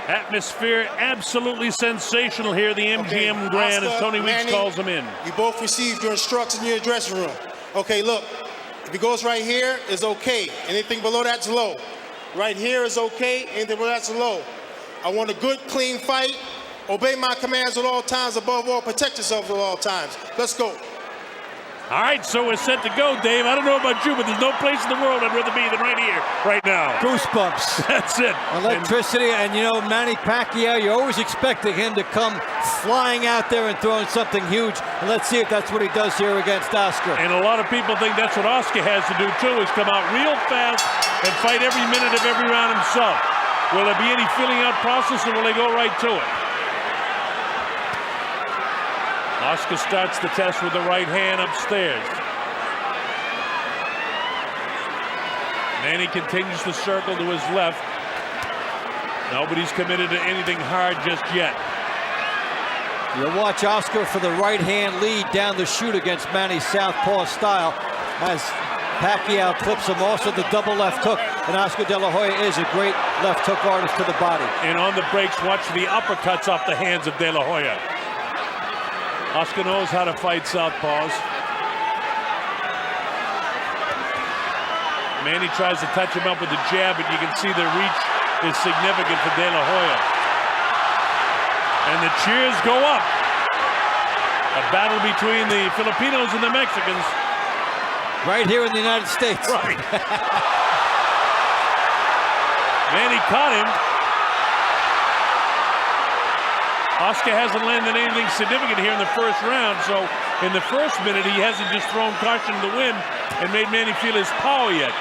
Atmosphere absolutely sensational here. The MGM Grand, as Tony Weeks calls them in. You both received your instructions in your dressing room. Okay, look, if it goes right here, it's okay. Anything below that's low. Right here is okay, anything below that's low. I want a good, clean fight. Obey my commands at all times. Above all, protect yourself at all times. Let's go. All right, so we're set to go, Dave. I don't know about you, but there's no place in the world I'd rather be than right here, right now. Goosebumps. That's it. Electricity, and you know, Manny Pacquiao, you're always expecting him to come flying out there and throwing something huge. And let's see if that's what he does here against Oscar. And a lot of people think that's what Oscar has to do, too, is come out real fast and fight every minute of every round himself. Will there be any filling out process, or will they go right to it? Oscar starts the test with the right hand upstairs. Manny continues to circle to his left. Nobody's committed to anything hard just yet. You'll watch Oscar for the right hand lead down the chute against Manny's southpaw style as Pacquiao clips him. Also the double left hook, and Oscar De La Hoya is a great left hook artist to the body. And on the breaks, watch the uppercuts off the hands of De La Hoya. Oscar knows how to fight southpaws. Manny tries to touch him up with the jab, but you can see the reach is significant for De La Hoya. And the cheers go up. A battle between the Filipinos and the Mexicans. Right here in the United States. Right. Manny caught him. Oscar hasn't landed anything significant here in the first round, so in the first minute he hasn't just thrown caution to the wind and made Manny feel his power yet.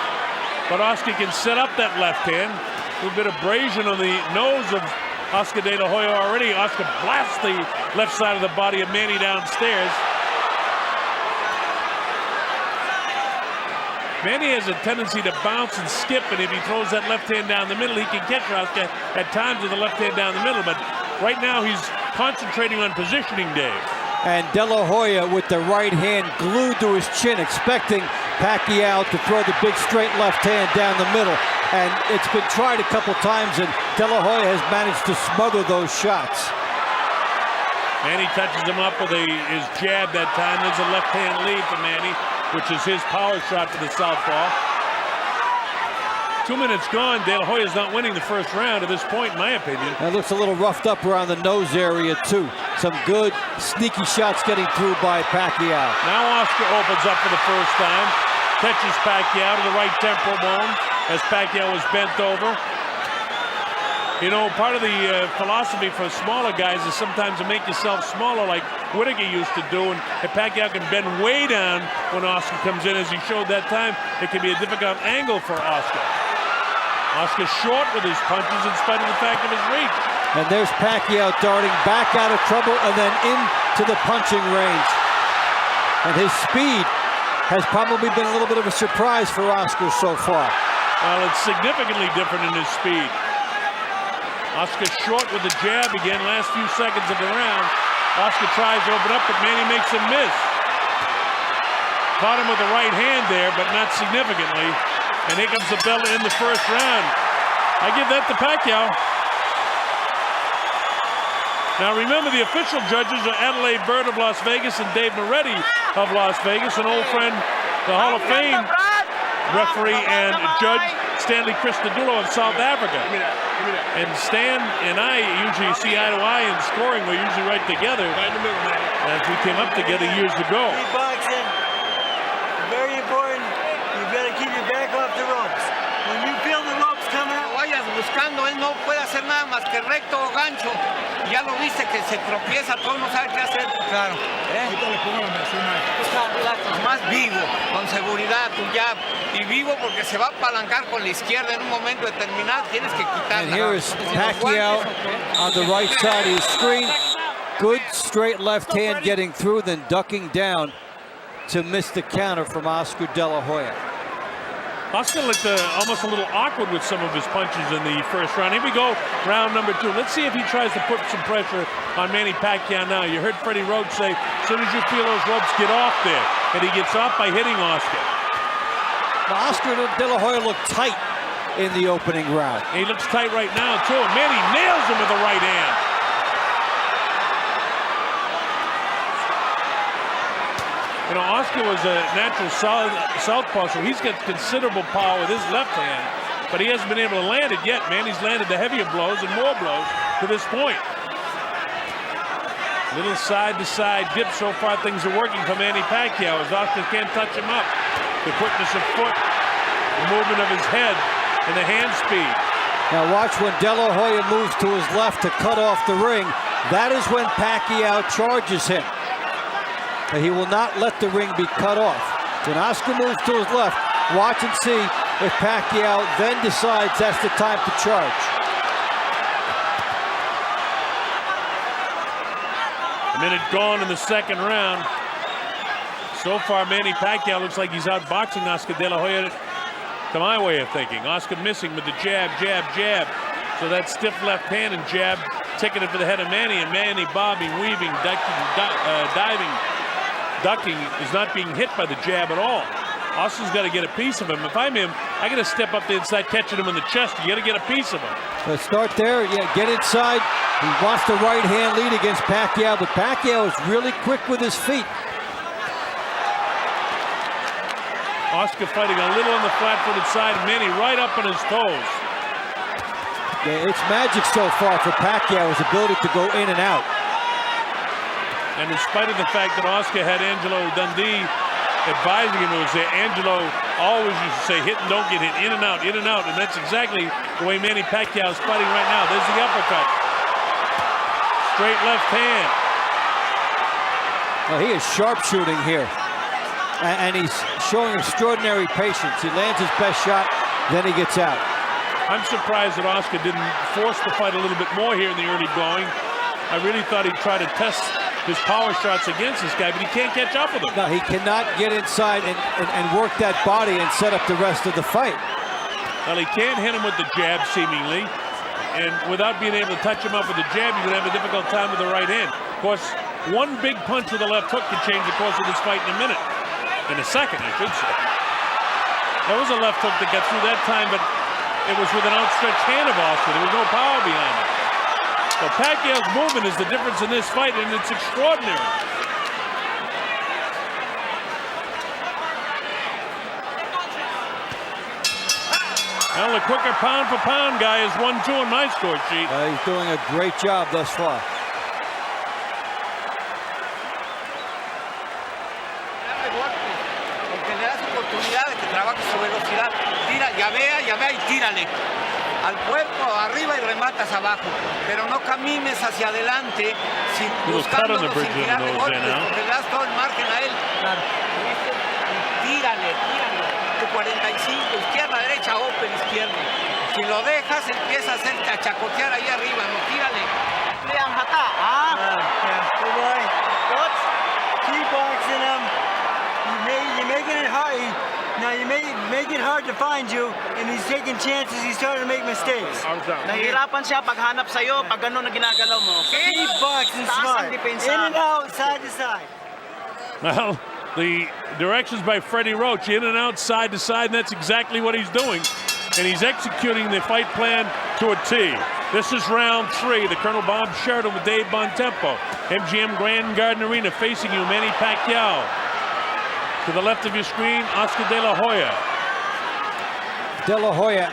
But Oscar can set up that left hand. A little bit of abrasion on the nose of Oscar De La Hoya already. Oscar blasts the left side of the body of Manny downstairs. Manny has a tendency to bounce and skip, and if he throws that left hand down the middle, he can catch Oscar at times with the left hand down the middle. But right now he's concentrating on positioning, Dave. And De La Hoya with the right hand glued to his chin, expecting Pacquiao to throw the big straight left hand down the middle. And it's been tried a couple times, and De La Hoya has managed to smother those shots. Manny touches him up with his jab that time. There's a left hand lead for Manny, which is his power shot for the southpaw. 2 minutes gone. De La Hoya's not winning the first round at this point, in my opinion. That looks a little roughed up around the nose area, too. Some good, sneaky shots getting through by Pacquiao. Now Oscar opens up for the first time. Catches Pacquiao to the right temporal bone as Pacquiao is bent over. You know, part of the philosophy for smaller guys is sometimes to make yourself smaller, like Whittaker used to do. And if Pacquiao can bend way down when Oscar comes in, as he showed that time, it can be a difficult angle for Oscar. Oscar short with his punches in spite of the fact of his reach. And there's Pacquiao darting back out of trouble and then into the punching range. And his speed has probably been a little bit of a surprise for Oscar so far. Well, it's significantly different in his speed. Oscar short with the jab again, last few seconds of the round. Oscar tries to open up, but Manny makes him miss. Caught him with the right hand there, but not significantly. And here comes the bell in the first round. I give that to Pacquiao. Now remember, the official judges are Adelaide Bird of Las Vegas and Dave Moretti of Las Vegas, an old friend, the Hall of Fame referee and judge, Stanley Christodoulou of South Africa. And Stan and I usually see eye to eye in scoring. We're usually right together, as we came up together years ago. Boxing, very important. You better keep your back off the ropes. When you feel the ropes coming out, vayas buscando, él no puede hacer nada más que recto o gancho. Ya lo viste que se tropieza, todo no sabe qué hacer. Claro. Más vivo, con seguridad, tu jab. Y vivo porque se va a apalancar con la izquierda en un momento determinado. Tienes que quitarla. And here is Pacquiao on the right side of his screen. Good straight left hand getting through, then ducking down to miss the counter from Oscar De La Hoya. Oscar looked almost a little awkward with some of his punches in the first round. Here we go, round number 2. Let's see if he tries to put some pressure on Manny Pacquiao now. You heard Freddie Roach say, as soon as you feel those ropes, get off there. And he gets off by hitting Oscar. Well, Oscar De La Hoya looked tight in the opening round. He looks tight right now, too. And Manny nails him with the right hand. You know, Oscar was a natural southpaw, so he's got considerable power with his left hand, but he hasn't been able to land it yet. Manny's landed the heavier blows and more blows to this point. Little side-to-side dip. So far, things are working for Manny Pacquiao as Oscar can't touch him up. The quickness of foot, the movement of his head, and the hand speed. Now watch when De La Hoya moves to his left to cut off the ring. That is when Pacquiao charges him. But he will not let the ring be cut off. When Oscar moves to his left, watch and see if Pacquiao then decides that's the time to charge. A minute gone in the second round. So far, Manny Pacquiao looks like he's outboxing Oscar De La Hoya, to my way of thinking. Oscar missing with the jab, jab, jab. So that stiff left hand and jab ticking it for the head of Manny, and Manny bobbing, weaving, ducking, diving, ducking, is not being hit by the jab at all. Oscar's got to get a piece of him. If I'm him, I got to step up there and start catching him in the chest. You got to get a piece of him. Let's start there. Yeah, get inside. He wants the right hand lead against Pacquiao, but Pacquiao is really quick with his feet. Oscar fighting a little on the flat-footed side. Manny right up on his toes. Yeah, it's magic so far for Pacquiao, his ability to go in and out. And in spite of the fact that Oscar had Angelo Dundee advising him, it was Angelo always used to say, hit and don't get hit, in and out, in and out. And that's exactly the way Manny Pacquiao is fighting right now. There's the uppercut. Straight left hand. Well, he is sharpshooting here. And he's showing extraordinary patience. He lands his best shot, then he gets out. I'm surprised that Oscar didn't force the fight a little bit more here in the early going. I really thought he'd try to test his power shots against this guy, but he can't catch up with him. No, he cannot get inside and work that body and set up the rest of the fight. Well, he can't hit him with the jab, seemingly. And without being able to touch him up with the jab, you're going to have a difficult time with the right hand. Of course, one big punch with the left hook can change the course of this fight in a minute. In a second, I should say. There was a left hook that got through that time, but it was with an outstretched hand of Oscar. There was no power behind it. So Pacquiao's movement is the difference in this fight, and it's extraordinary. Well, the quicker pound for pound guy is 1-2 on my score sheet. He's doing a great job thus far. Llamea y tírale. Al cuerpo, arriba y rematas abajo. Pero no camines hacia adelante sin buscándolo, sin tirarle golpes, porque le das todo el margen a él. Claro. Tírale, tírale. Tu 45, izquierda, derecha, open, izquierda. Si lo dejas, empieza a hacerte a chacotear ahí arriba, no tírale. Ang hata, Good boy. Keep boxing him. You're making it hard. Now you make it hard to find you, and he's taking chances. He's starting to make mistakes. Nahihirapan siya paghanap sa'yo pag gano'n na ginagalaw mo. Keep boxing smart. In and out, side to side. Well, the directions by Freddie Roach, in and out, side to side, and that's exactly what he's doing. And he's executing the fight plan to a T. This is round 3. The Colonel Bob Sheridan with Dave Bontempo. MGM Grand Garden Arena facing you, Manny Pacquiao. To the left of your screen, Oscar De La Hoya. De La Hoya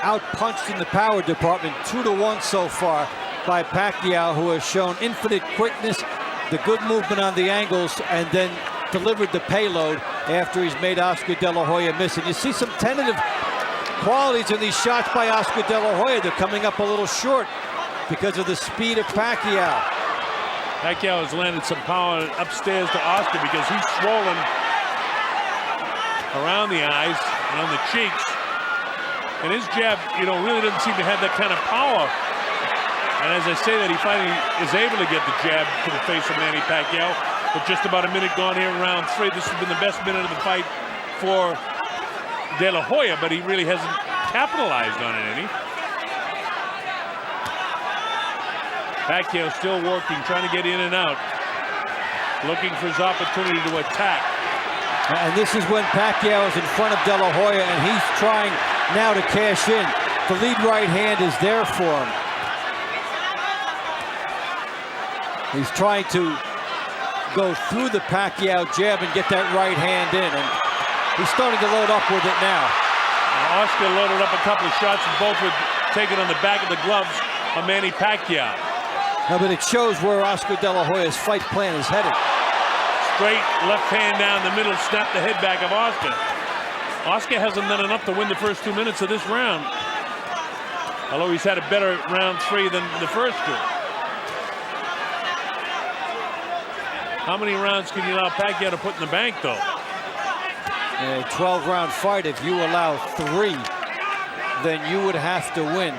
outpunched in the power department 2-1 so far by Pacquiao, who has shown infinite quickness, the good movement on the angles, and then delivered the payload after he's made Oscar De La Hoya miss. And you see some tentative qualities in these shots by Oscar De La Hoya. They're coming up a little short because of the speed of Pacquiao. Pacquiao has landed some power upstairs to Oscar because he's swollen around the eyes and on the cheeks. And his jab, really doesn't seem to have that kind of power. And as I say that, he finally is able to get the jab to the face of Manny Pacquiao. With just about a minute gone here in round 3. This has been the best minute of the fight for De La Hoya, but he really hasn't capitalized on it any. Pacquiao still working, trying to get in and out. Looking for his opportunity to attack. And this is when Pacquiao is in front of De La Hoya, and he's trying now to cash in. The lead right hand is there for him. He's trying to go through the Pacquiao jab and get that right hand in, and he's starting to load up with it now. Oscar loaded up a couple of shots, and both were taken on the back of the gloves of Manny Pacquiao. No, but it shows where Oscar De La Hoya's fight plan is headed. Straight left hand down the middle, snapped the head back of Oscar. Oscar hasn't done enough to win the first 2 minutes of this round, although he's had a better round 3 than the first 2. How many rounds can you allow Pacquiao to put in the bank, though? A 12-round fight, if you allow 3, then you would have to win.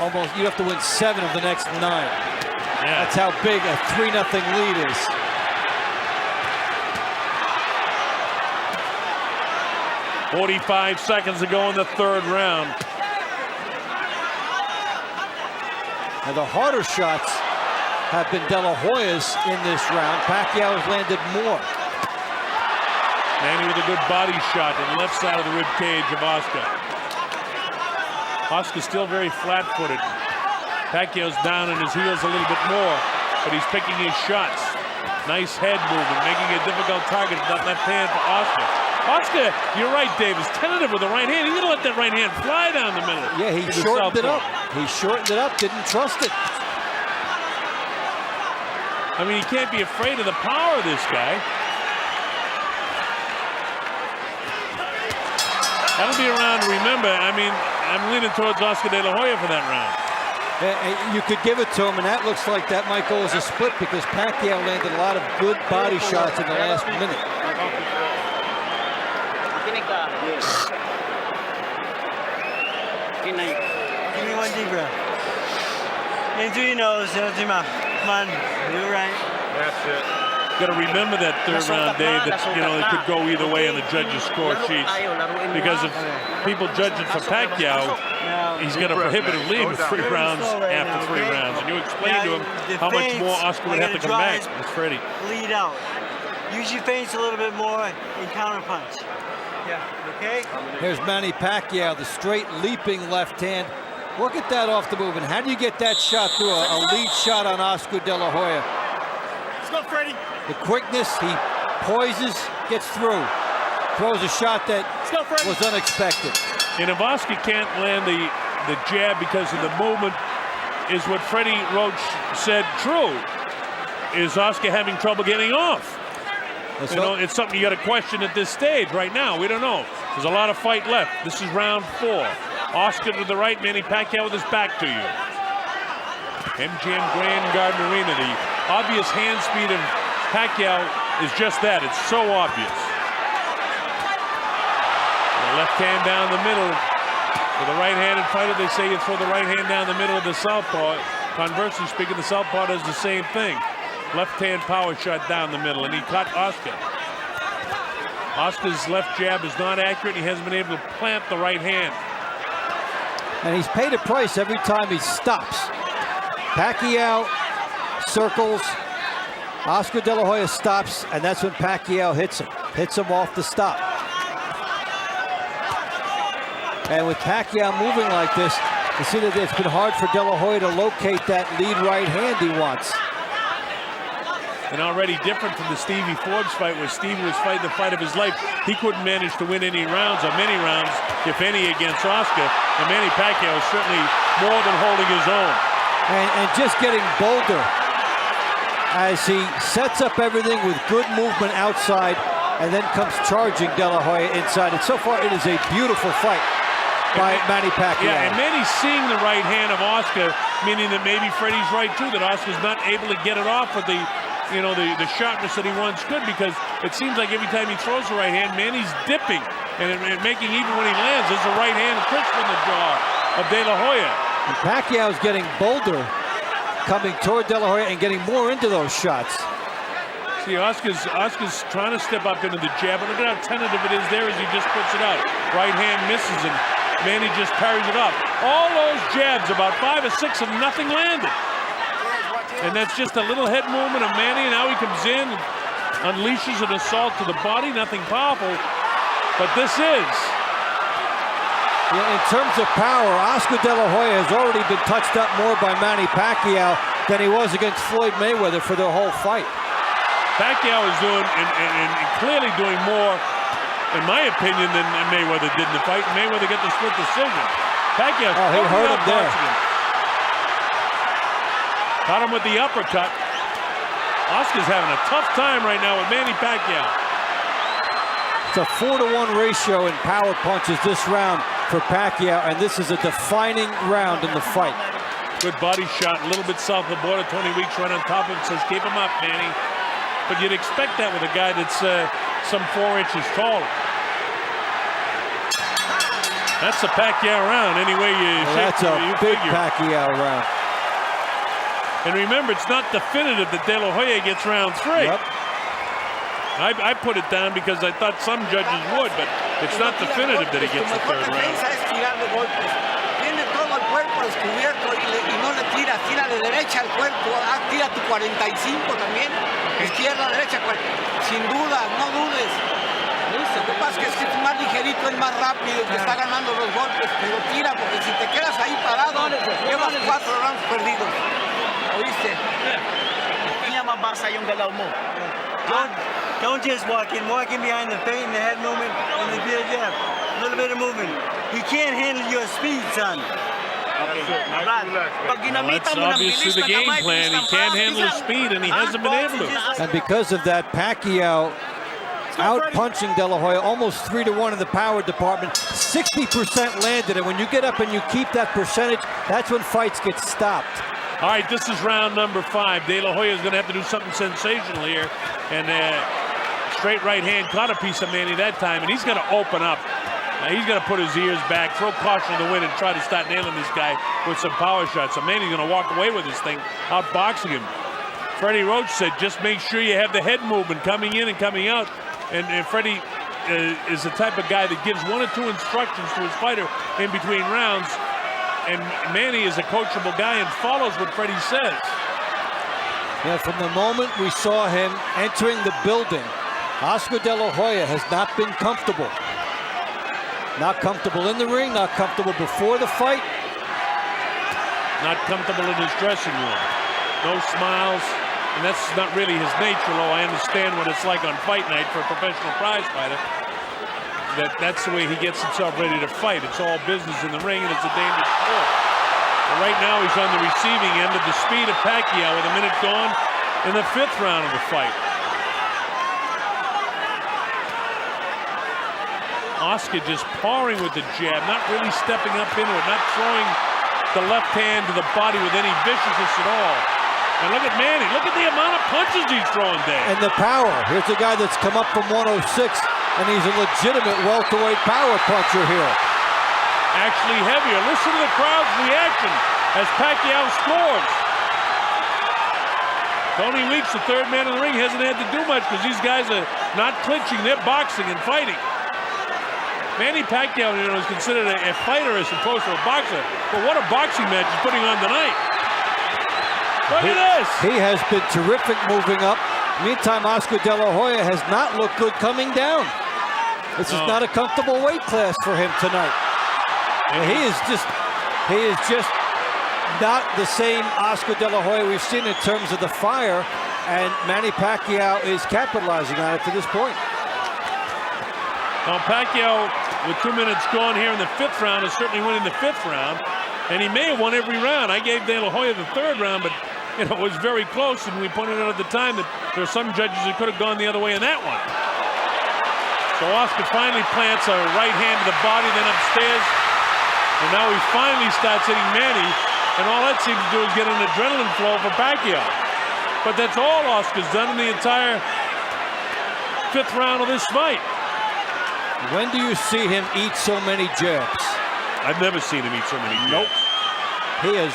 Almost, you have to win 7 of the next 9. Yeah. That's how big a 3-0 lead is. .45 seconds to go in the 3rd round. And the harder shots have been De La Hoya's in this round. Pacquiao has landed more. Manny with a good body shot to the left side of the rib cage of Oscar. Oscar's still very flat-footed. Pacquiao's down on his heels a little bit more, but he's picking his shots. Nice head movement, making it a difficult target with that left hand for Oscar. Oscar, you're right, Dave, is tentative with the right hand. He's gonna let that right hand fly down the middle. Yeah, he shortened it up. He shortened it up, didn't trust it. I mean, he can't be afraid of the power of this guy. That'll be a round to remember. I mean, I'm leaning towards Oscar De La Hoya for that round. You could give it to him, and that looks like that might go as a split because Pacquiao landed a lot of good body shots in the last minute. Give me one deep breath. In through your nose, out through your mouth. Come on, do it right. That's it. Got to remember that 3rd round, Dave, that, you know, it could go either way on the judges' score sheets. Because if people judge it for Pacquiao, he's got a prohibitive lead with 3 rounds after 3 rounds. And you explained to him how much more Oscar would have to come back. It's Freddie. Lead out. Use your feints a little bit more and counter punch. Yeah, okay? Here's Manny Pacquiao, the straight leaping left hand. Look at that off the move. And how do you get that shot through a lead shot on Oscar De La Hoya? Let's go, Freddie. The quickness, he poises, gets through. Throws a shot that was unexpected. And if Oscar can't land the jab because of the movement, is what Freddie Roach said true? Is Oscar having trouble getting off? You know, it's something you got to question at this stage right now. We don't know. There's a lot of fight left. This is round 4. Oscar to the right, Manny Pacquiao with his back to you. MGM Grand Garden Arena. The obvious hand speed of Pacquiao is just that. It's so obvious. The left hand down the middle. For the right-handed fighter, they say you throw the right hand down the middle of the southpaw. Conversely speaking, the southpaw does the same thing. Left-hand power shot down the middle, and he caught Oscar. Oscar's left jab is not accurate. He hasn't been able to plant the right hand. And he's paid a price every time he stops. Pacquiao circles. Oscar De La Hoya stops, and that's when Pacquiao hits him off the stop. And with Pacquiao moving like this, you see that it's been hard for De La Hoya to locate that lead right hand he wants. And already different from the Stevie Forbes fight, where Stevie was fighting the fight of his life. He couldn't manage to win any rounds, or many rounds, if any, against Oscar. And Manny Pacquiao is certainly more than holding his own. And just getting bolder as he sets up everything with good movement outside and then comes charging De La Hoya inside. And so far, it is a beautiful fight by Manny Pacquiao. Yeah, and Manny's seeing the right hand of Oscar, meaning that maybe Freddie's right, too, that Oscar's not able to get it off with the, you know, the sharpness that he once could, because it seems like every time he throws the right hand, Manny's dipping and making, even when he lands, there's a right hand crisp in the jaw of De La Hoya. And Pacquiao's getting bolder, coming toward De La Hoya and getting more into those shots. See, Oscar's trying to step up into the jab, but look at how tentative it is there as he just puts it out. Right hand misses, and Manny just parries it up. All those jabs, about 5 or 6 of nothing landed. And that's just a little head movement of Manny, and now he comes in and unleashes an assault to the body, nothing powerful. But this is In terms of power, Oscar De La Hoya has already been touched up more by Manny Pacquiao than he was against Floyd Mayweather for the whole fight. Pacquiao is doing and clearly doing more, in my opinion, than Mayweather did in the fight. Mayweather got the split decision. Pacquiao he hurt him there. Caught him with the uppercut. Oscar's having a tough time right now with Manny Pacquiao. It's a 4-to-1 ratio in power punches this round for Pacquiao, and this is a defining round in the fight. Good body shot, a little bit south of the border. Tony Weeks right on top of him, says, keep him up, Manny. But you'd expect that with a guy that's some 4 inches taller. That's a Pacquiao round, anyway you That's a big figure. Pacquiao round. And remember, it's not definitive that De La Hoya gets round 3. Yep. I put it down because I thought some judges would, but it's not definitive that he gets the 3rd round. Tiene todo el cuerpo descubierto y no le tira, tira de derecha al cuerpo, tira tu 45 también, izquierda, derecha, sin duda, no dudes. Lo que pasa es que es más ligerito, es más rápido, que está ganando los golpes, pero tira, porque si te quedas ahí parado, llevas 4 rounds perdidos. ¿Oíste? Mabasa yung galaw mo. Don't just walk in behind the feint and the head movement and the bit of jab. A little bit of movement. He can't handle your speed, son. That's obviously the game plan. He can't handle his speed, and he hasn't been able to. And because of that, Pacquiao out-punching De La Hoya, almost 3-to-1 in the power department. 60% landed, and when you get up and you keep that percentage, that's when fights get stopped. All right, this is round number 5. De La Hoya is going to have to do something sensational here. And straight right hand caught a piece of Manny that time, and he's going to open up. He's going to put his ears back, throw caution to the wind, and try to start nailing this guy with some power shots. So Manny's going to walk away with this thing, outboxing him. Freddie Roach said, just make sure you have the head movement coming in and coming out. And Freddie is the type of guy that gives 1 or 2 instructions to his fighter in between rounds. And Manny is a coachable guy and follows what Freddie says. Yeah, from the moment we saw him entering the building, Oscar De La Hoya has not been comfortable. Not comfortable in the ring, not comfortable before the fight. Not comfortable in his dressing room. No smiles, and that's not really his nature, though I understand what it's like on fight night for a professional prize fighter. That's the way he gets himself ready to fight. It's all business in the ring, and it's a dangerous sport. But right now, he's on the receiving end of the speed of Pacquiao with a minute gone in the 5th round of the fight. Oscar just pouring with the jab, not really stepping up into it, not throwing the left hand to the body with any viciousness at all. And look at Manny, look at the amount of punches he's throwing, Dave. And the power. Here's a guy that's come up from 106, and he's a legitimate welterweight power puncher here. Actually heavier. Listen to the crowd's reaction as Pacquiao scores. Tony Weeks, the 3rd man in the ring, hasn't had to do much because these guys are not clinching, they're boxing and fighting. Manny Pacquiao, is considered a fighter as opposed to a boxer. But what a boxing match he's putting on tonight. Look at this. He has been terrific moving up. Meantime, Oscar De La Hoya has not looked good coming down. This is not a comfortable weight class for him tonight. And he is just not the same Oscar De La Hoya we've seen in terms of the fire, and Manny Pacquiao is capitalizing on it to this point. Now Pacquiao, with 2 minutes gone here in the 5th round, is certainly winning the 5th round, and he may have won every round. I gave De La Hoya the 3rd round, but it was very close, and we pointed out at the time that there are some judges that could have gone the other way in that one. So Oscar finally plants a right hand to the body, then upstairs, and now he finally starts hitting Manny, and all that seems to do is get an adrenaline flow for Pacquiao. But that's all Oscar's done in the entire 5th round of this fight. When do you see him eat so many jabs? I've never seen him eat so many jabs. Nope. He has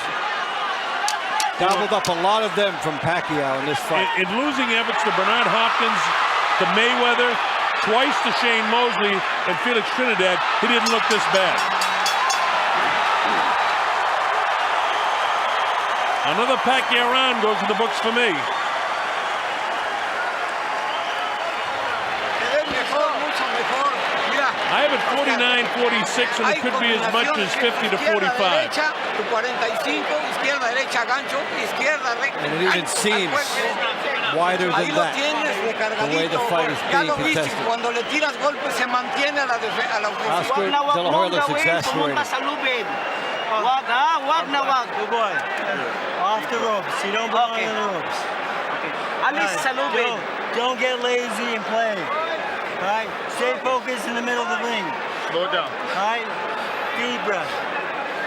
gobbled up a lot of them from Pacquiao in this fight. In losing efforts to Bernard Hopkins, to Mayweather, twice to Shane Mosley, and Felix Trinidad, he didn't look this bad. Another Pacquiao round goes in the books for me. I have it 49-38 49-46, and it could be as much as 50-45. Derecha, tu 45, izquierda, derecha, gancho, izquierda, recta. And it even seems wider than that, the way the fight is being contested. Cuando le tiras golpes se mantiene a la ofensiva. Oscar De La Hoya looks exasperated. Wag na wag. Good boy. Off the ropes. You don't belong on the ropes. Alis sa lubid. Don't get lazy and play. All right? Stay focused in the middle of the ring. Slow down. All right? Deep breath.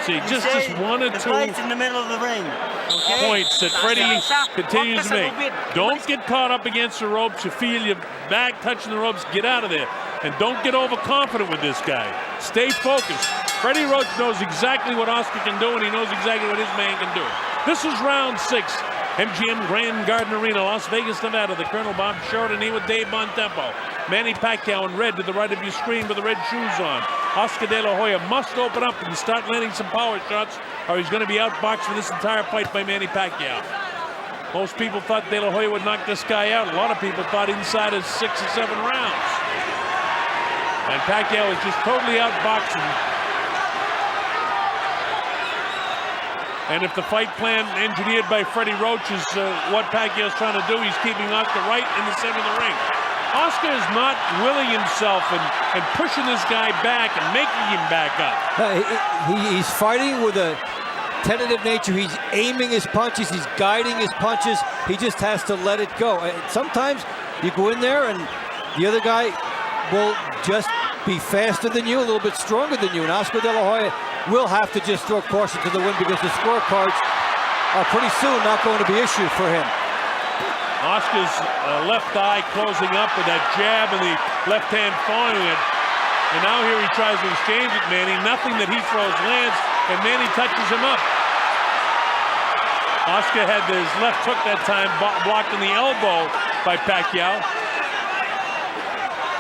See, just one or the two fight's in the middle of the ring. Okay? points that Freddie continues to make. Don't get caught up against the ropes. You feel your back touching the ropes, get out of there. And don't get overconfident with this guy. Stay focused. Freddie Roach knows exactly what Oscar can do, and he knows exactly what his man can do. This is round 6. MGM Grand Garden Arena, Las Vegas, Nevada. The Colonel Bob Sheridan here with Dave Bontempo. Manny Pacquiao in red to the right of your screen with the red shoes on. Oscar De La Hoya must open up and start landing some power shots, or he's going to be outboxed for this entire fight by Manny Pacquiao. Most people thought De La Hoya would knock this guy out. A lot of people thought inside of 6 or 7 rounds. And Pacquiao is just totally outboxing. And if the fight plan engineered by Freddie Roach is what Pacquiao's trying to do, he's keeping Oscar right in the center of the ring. Oscar is not willing himself and pushing this guy back and making him back up. He's fighting with a tentative nature. He's aiming his punches. He's guiding his punches. He just has to let it go. Sometimes you go in there and the other guy will just be faster than you, a little bit stronger than you. And Oscar De La Hoya will have to just throw caution to the wind because the scorecards are pretty soon not going to be issued for him. Oscar's left eye closing up with that jab and the left hand following it. And now here he tries to exchange it, Manny. Nothing that he throws lands, and Manny touches him up. Oscar had his left hook that time blocked in the elbow by Pacquiao.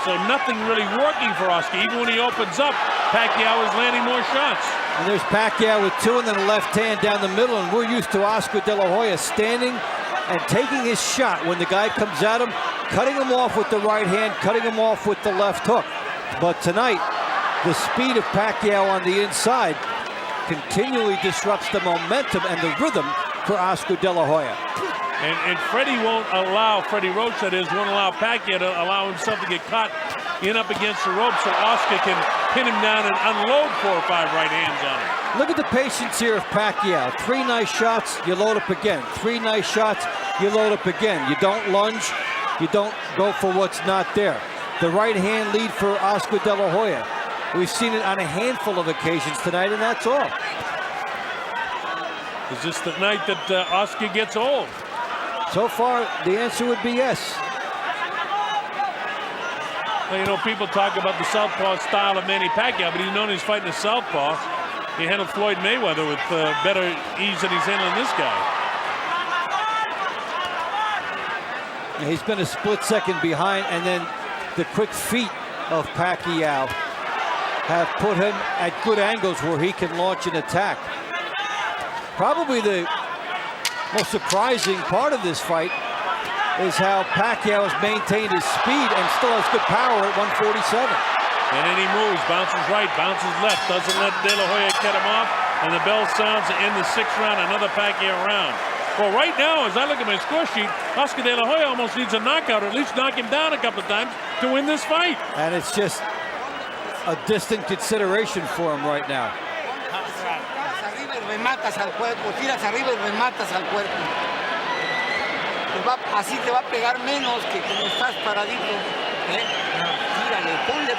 So nothing really working for Oscar. Even when he opens up, Pacquiao is landing more shots. And there's Pacquiao with 2 and then a left hand down the middle, and we're used to Oscar De La Hoya standing and taking his shot when the guy comes at him, cutting him off with the right hand, cutting him off with the left hook. But tonight, the speed of Pacquiao on the inside continually disrupts the momentum and the rhythm for Oscar De La Hoya. And Freddie won't allow, Freddie Roach that is, won't allow Pacquiao to allow himself to get caught in up against the rope so Oscar can pin him down and unload 4 or 5 right hands on him. Look at the patience here of Pacquiao. 3 nice shots, you load up again. 3 nice shots, you load up again. You don't lunge, you don't go for what's not there. The right hand lead for Oscar De La Hoya. We've seen it on a handful of occasions tonight, and that's all. Is this the night that Oscar gets old? So far, the answer would be yes. Well, you know, people talk about the southpaw style of Manny Pacquiao, but he's known he's fighting a southpaw. He handled Floyd Mayweather with better ease than he's handling this guy. He's been a split second behind, and then the quick feet of Pacquiao have put him at good angles where he can launch an attack. Probably the most surprising part of this fight is how Pacquiao has maintained his speed and still has good power at 147. And then he moves, bounces right, bounces left, doesn't let De La Hoya get him off, and the bell sounds to end the 6th round, another Pacquiao round. Well, right now, as I look at my score sheet, Oscar De La Hoya almost needs a knockout, or at least knock him down a couple of times to win this fight. And it's just a distant consideration for him right now. Rematas al cuerpo, tiras arriba y rematas al cuerpo. Así te va a pegar menos que como estás paradito. Tírale, ponle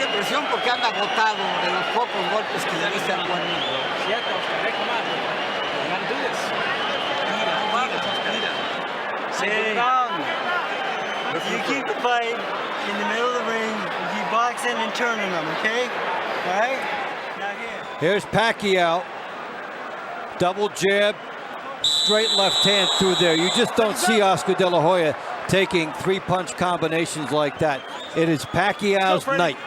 presión porque anda agotado de los pocos golpes que le diste al cuerpo. Sit down. You keep the fight in the middle of the ring, you keep boxing and turning them, okay? All right? Now here. Here's Pacquiao. Double jab, straight left hand through there. You just don't see Oscar De La Hoya taking 3-punch combinations like that. It is Pacquiao's night.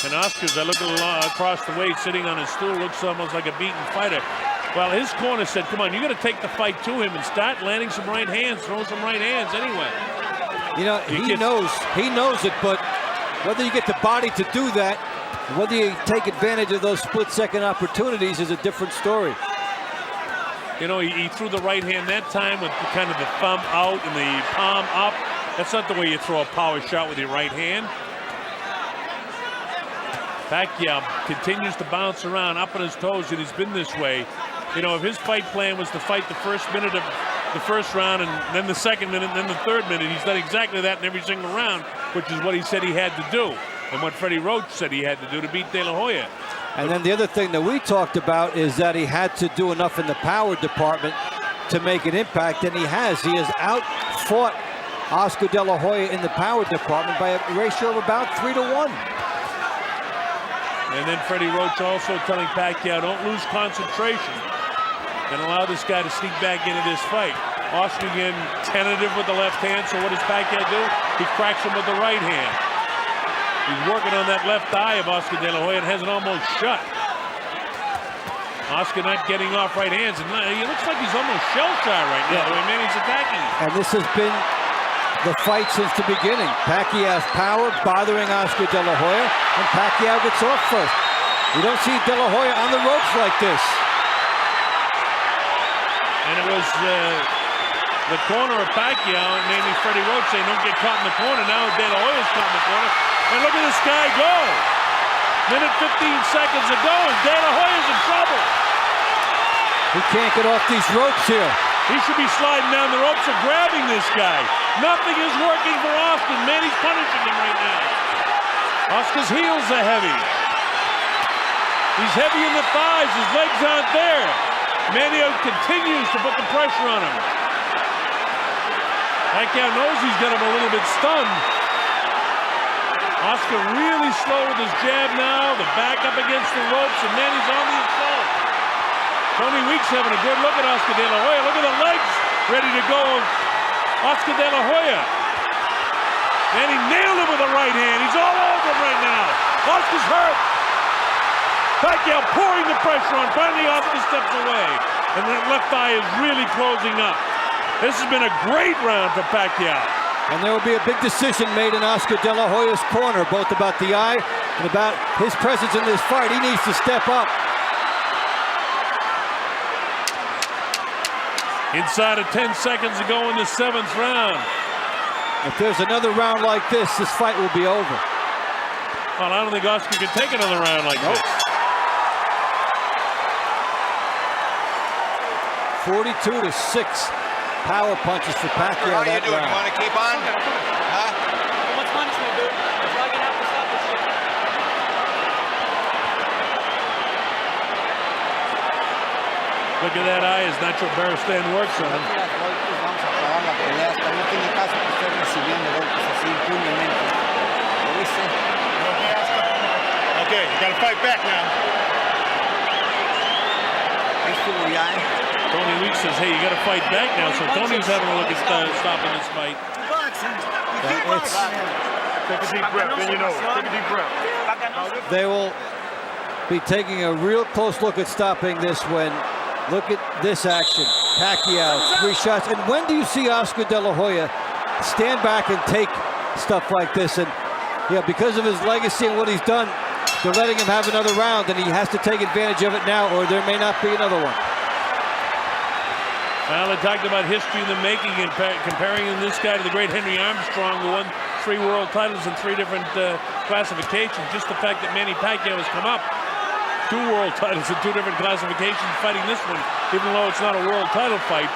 And Oscar's, I look across the way, sitting on his stool, looks almost like a beaten fighter. Well, his corner said, come on, you got to take the fight to him and start landing some right hands, throw some right hands anyway. You know, he knows it, but Whether you get the body to do that, whether you take advantage of those split-second opportunities is a different story. You know, he threw the right hand that time with kind of the thumb out and the palm up. That's not the way you throw a power shot with your right hand. Pacquiao continues to bounce around up on his toes, and he's been this way. You know, if his fight plan was to fight the first minute of the first round and then the second minute and then the third minute, he's done exactly that in every single round, which is what he said he had to do and what Freddie Roach said he had to do to beat De La Hoya. And then the other thing that we talked about is that he had to do enough in the power department to make an impact, and he has. He has outfought Oscar De La Hoya in the power department by a ratio of about 3-1. And then Freddie Roach also telling Pacquiao, don't lose concentration and allow this guy to sneak back into this fight. Oscar again tentative with the left hand, so what does Pacquiao do? He cracks him with the right hand. He's working on that left eye of Oscar De La Hoya and has it almost shut. Oscar not getting off right hands, and he looks like he's almost shell-shy right now, the way Manny's attacking him. And this has been the fight since the beginning. Pacquiao's power bothering Oscar De La Hoya, and Pacquiao gets off first. You don't see De La Hoya on the ropes like this. And it was the corner of Pacquiao, namely Freddie Roach, saying don't get caught in the corner. Now De La Hoya's caught in the corner. And look at this guy go. Minute 15 seconds ago, and De La Hoya's in trouble. He can't get off these ropes here. He should be sliding down the ropes or grabbing this guy. Nothing is working for Oscar. Manny's punishing him right now. Oscar's heels are heavy. He's heavy in the thighs. His legs aren't there. Manny continues to put the pressure on him. Pacquiao knows he's got him a little bit stunned. Oscar really slow with his jab now. The back up against the ropes, and Manny's on the assault. Tony Weeks having a good look at Oscar De La Hoya. Look at the legs ready to go. Oscar De La Hoya. Manny nailed him with the right hand. He's all over him right now. Oscar's hurt. Pacquiao pouring the pressure on. Finally, Oscar steps away. And that left eye is really closing up. This has been a great round for Pacquiao. And there will be a big decision made in Oscar De La Hoya's corner, both about the eye and about his presence in this fight. He needs to step up. Inside of 10 seconds to go in the 7th round. If there's another round like this, this fight will be over. Well, I don't think Oscar can take another round like this. 42-6 power punches for Pacquiao that round. You want to keep on? Huh? What's punishment, dude? It's not gonna have to stop this shit. Look at that eye as Nacho Barristan works on him. Vamos a parar la pelea. Hasta no tiene caso que esté recibiendo golpes así impunemente. ¿Lo viste? Okay, you gotta fight back now. Ahí estuvo ya, Tony Weeks says, hey, you got to fight back now. So Tony's having a look at stopping this fight. Take a deep breath, then you know it. Take a deep breath. They will be taking a real close look at stopping this when, look at this action. Pacquiao, 3 shots. And when do you see Oscar De La Hoya stand back and take stuff like this? And yeah, because of his legacy and what he's done, they're letting him have another round, and he has to take advantage of it now, or there may not be another one. Well, they talked about history in the making and comparing this guy to the great Henry Armstrong, who won 3 world titles in 3 different classifications. Just the fact that Manny Pacquiao has come up 2 world titles in 2 different classifications, fighting this one, even though it's not a world title fight,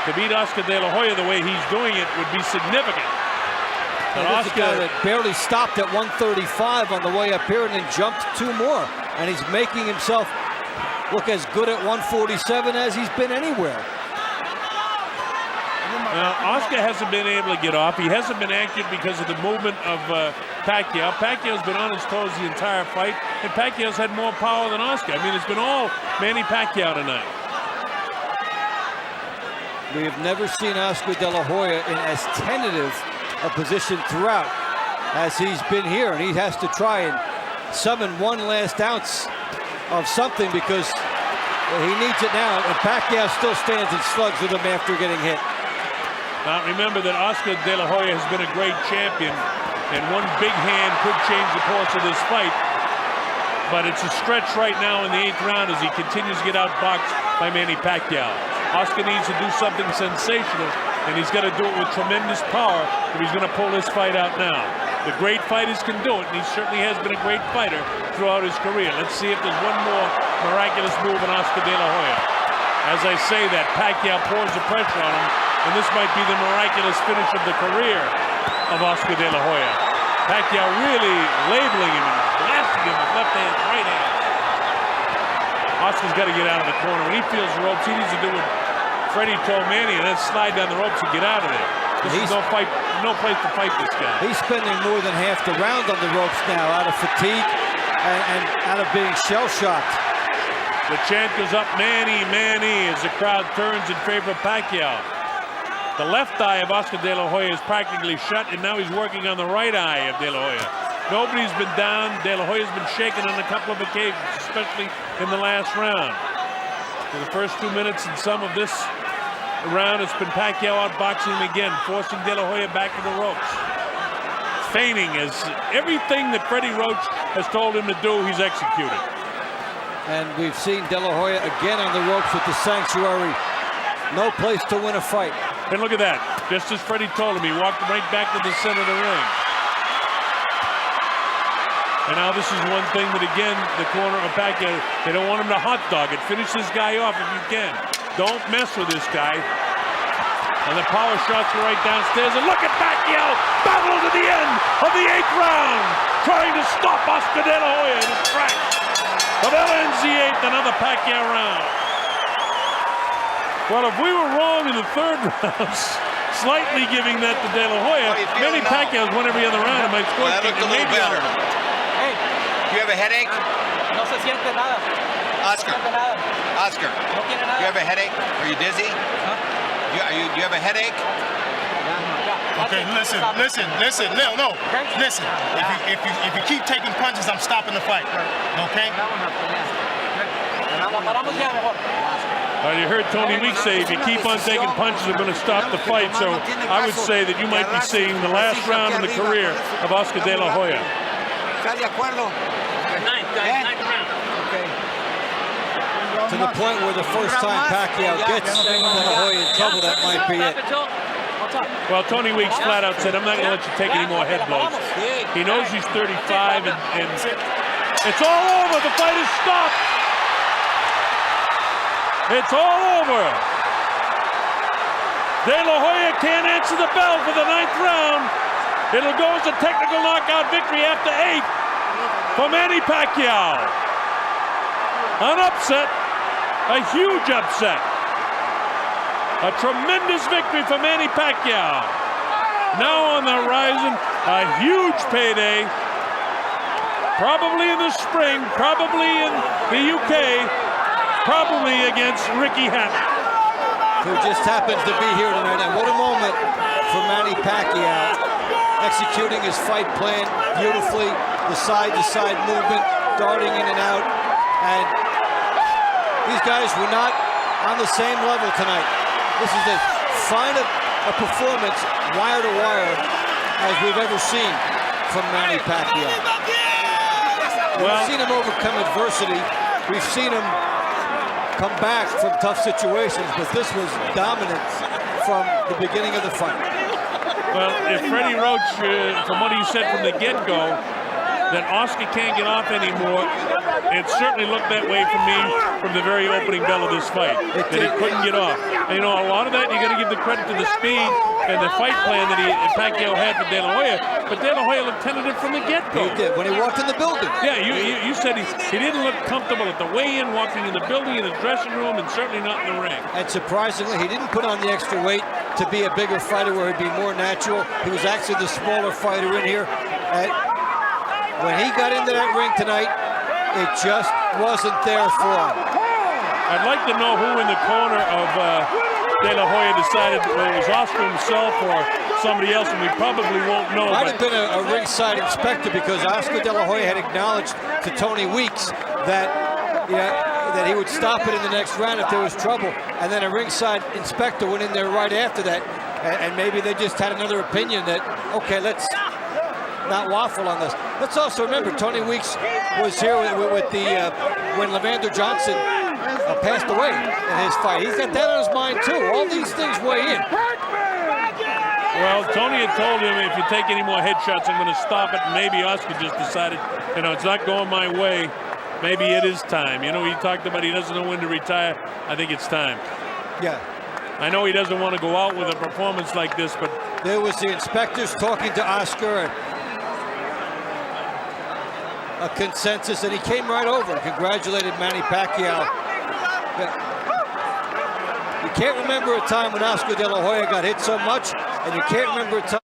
to beat Oscar De La Hoya the way he's doing it would be significant. And Oscar, a guy that barely stopped at 135 on the way up here and then jumped 2 more. And he's making himself look as good at 147 as he's been anywhere. Now, Oscar hasn't been able to get off. He hasn't been accurate because of the movement of Pacquiao. Pacquiao's been on his toes the entire fight, and Pacquiao's had more power than Oscar. I mean, it's been all Manny Pacquiao tonight. We have never seen Oscar De La Hoya in as tentative a position throughout as he's been here, and he has to try and summon one last ounce of something because he needs it now, and Pacquiao still stands and slugs with him after getting hit. Now remember that Oscar De La Hoya has been a great champion, and one big hand could change the course of this fight. But it's a stretch right now in the 8th round as he continues to get outboxed by Manny Pacquiao. Oscar needs to do something sensational, and he's got to do it with tremendous power if he's going to pull this fight out now. The great fighters can do it, and he certainly has been a great fighter throughout his career. Let's see if there's one more miraculous move in Oscar De La Hoya. As I say that, Pacquiao pours the pressure on him, and this might be the miraculous finish of the career of Oscar De La Hoya. Pacquiao really labeling him and blasting him with left hand, right hand. Oscar's got to get out of the corner. When he feels the ropes, he needs to do what Freddie told Manny, and then slide down the ropes and get out of there. This is no place to fight this guy. He's spending more than half the round on the ropes now out of fatigue and out of being shell-shocked. The chant goes up, Manny, Manny, as the crowd turns in favor of Pacquiao. The left eye of Oscar De La Hoya is practically shut, and now he's working on the right eye of De La Hoya. Nobody's been down. De La Hoya's been shaken on a couple of occasions, especially in the last round. For the first 2 minutes and some of this round, it's been Pacquiao outboxing him again, forcing De La Hoya back to the ropes. Feigning as everything that Freddie Roach has told him to do, he's executed. And we've seen De La Hoya again on the ropes with the sanctuary. No place to win a fight. And look at that. Just as Freddie told him, he walked right back to the center of the ring. And now this is one thing that, again, the corner of Pacquiao, they don't want him to hot dog it. Finish this guy off if you can. Don't mess with this guy. And the power shots are right downstairs. And look at Pacquiao battle to the end of the 8th round, trying to stop Oscar De La Hoya in his tracks. But that ends the 8th, another Pacquiao round. Well, if we were wrong in the 3rd round, slightly giving that to De La Hoya, Manny Pacquiao's won every other round. And my score that looked a little better. Hey, Do you have a headache? no se siente nada. Oscar, No siente nada. Oscar, No tiene do you nada. have a headache? Are you dizzy? Do you have a headache? Okay, listen, no. Listen, if you keep taking punches, I'm stopping the fight. Okay? La paramos ya mejor. Well, you heard Tony Weeks say if you keep on taking punches, they're going to stop the fight. So I would say that you might be seeing the last round in the career of Oscar De La Hoya. ¿Estás de acuerdo? Ninth round. To the point where the first time Pacquiao gets De La Hoya in trouble, that might be it. Well, Tony Weeks flat out said, I'm not going to let you take any more head blows. He knows he's 35, and it's all over. The fight is stopped. It's all over. De La Hoya can't answer the bell for the 9th round. It'll go as a technical knockout victory after 8 for Manny Pacquiao. An upset, a huge upset. A tremendous victory for Manny Pacquiao. Now on the horizon, a huge payday. Probably in the spring, probably in the UK, probably against Ricky Hatton, Who just happens to be here tonight. And what a moment for Manny Pacquiao, executing his fight plan beautifully, the side-to-side movement, darting in and out. And these guys were not on the same level tonight. This is as fine a performance, wire to wire, as we've ever seen from Manny Pacquiao. We've seen him overcome adversity. We've seen him come back from tough situations, but this was dominance from the beginning of the fight. Well, if Freddie Roach, from what he said from the get-go, that Oscar can't get off anymore, it certainly looked that way for me from the very opening bell of this fight, that he couldn't get off. And, you know, a lot of that, you got to give the credit to the speed and the fight plan that Pacquiao had for De La Hoya, but De La Hoya looked tentative from the get-go. He did, when he walked in the building. Yeah, you said he didn't look comfortable at the weigh-in, walking in the building, in his dressing room, and certainly not in the ring. And surprisingly, he didn't put on the extra weight to be a bigger fighter where he'd be more natural. He was actually the smaller fighter in here. And when he got into that ring tonight, it just wasn't there for him. I'd like to know who in the corner of De La Hoya decided whether it was Oscar himself or somebody else, and we probably won't know. Might have been a ringside inspector, because Oscar De La Hoya had acknowledged to Tony Weeks that that he would stop it in the next round if there was trouble, and then a ringside inspector went in there right after that, and maybe they just had another opinion that, okay, let's not waffle on this. Let's also remember Tony Weeks was here with the when Levander Johnson passed away in his fight. He's got that on his mind too. All these things weigh in. Well, Tony had told him, if you take any more headshots, I'm going to stop it. And maybe Oscar just decided, you know, it's not going my way. Maybe it is time. You know, he talked about he doesn't know when to retire. I think it's time. Yeah. I know he doesn't want to go out with a performance like this, but there was the inspectors talking to Oscar, and a consensus, and he came right over and congratulated Manny Pacquiao. You can't remember a time when Oscar De La Hoya got hit so much, and you can't remember a time